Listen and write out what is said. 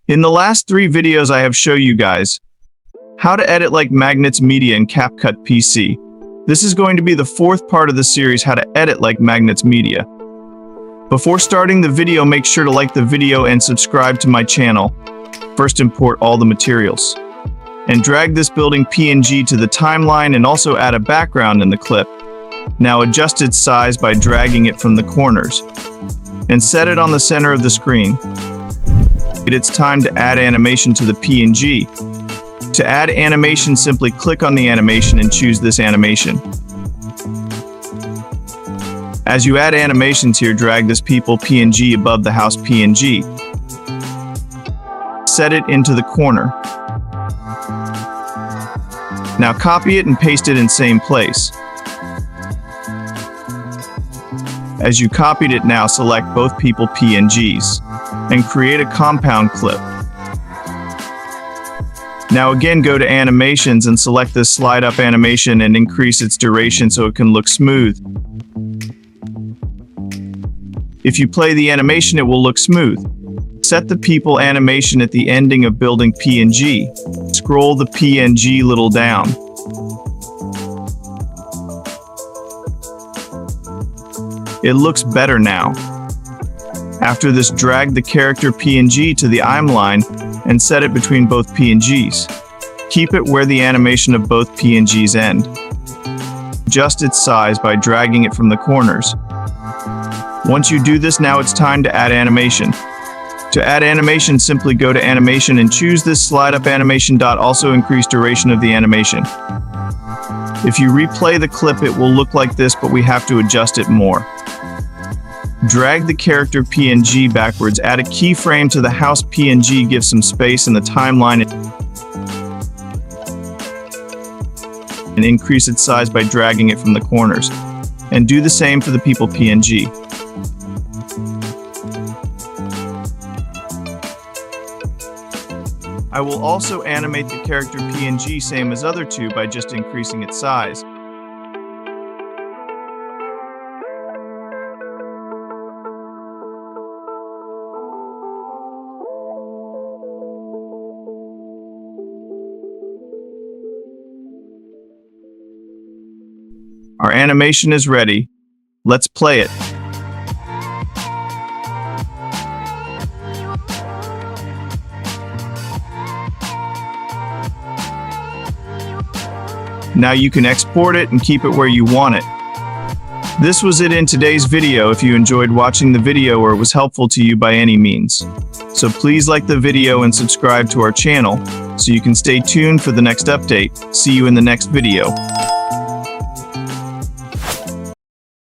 In the last 3 videos I have shown you guys how to edit like Magnets Media in CapCut PC. This is going to be the 4th part of the series, how to edit like Magnets Media. Before starting the video, make sure to like the video and subscribe to my channel. First, import all the materials and drag this building PNG to the timeline and also add a background in the clip. Now adjust its size by dragging it from the corners and set it on the center of the screen. It's time to add animation to the PNG. To add animation, simply click on the animation and choose this animation. As you add animations here, drag this people PNG above the house PNG. Set it into the corner. Now copy it and paste it in same place. As you copied it, now select both people PNGs and create a compound clip. Now again, go to animations and select this slide up animation and increase its duration so it can look smooth. If you play the animation, it will look smooth. Set the people animation at the ending of building PNG. Scroll the PNG little down. It looks better now. After this, drag the character PNG to the timeline and set it between both PNGs. Keep it where the animation of both PNGs end. Adjust its size by dragging it from the corners. Once you do this, now it's time to add animation. To add animation, simply go to animation and choose this slide up animation. Also increase duration of the animation. If you replay the clip, it will look like this, but we have to adjust it more. Drag the character PNG backwards, add a keyframe to the house PNG, give some space in the timeline, and increase its size by dragging it from the corners. And do the same for the people PNG. I will also animate the character PNG same as other two by just increasing its size. Our animation is ready. Let's play it. Now you can export it and keep it where you want it. This was it in today's video. If you enjoyed watching the video or it was helpful to you by any means, so please like the video and subscribe to our channel so you can stay tuned for the next update. See you in the next video.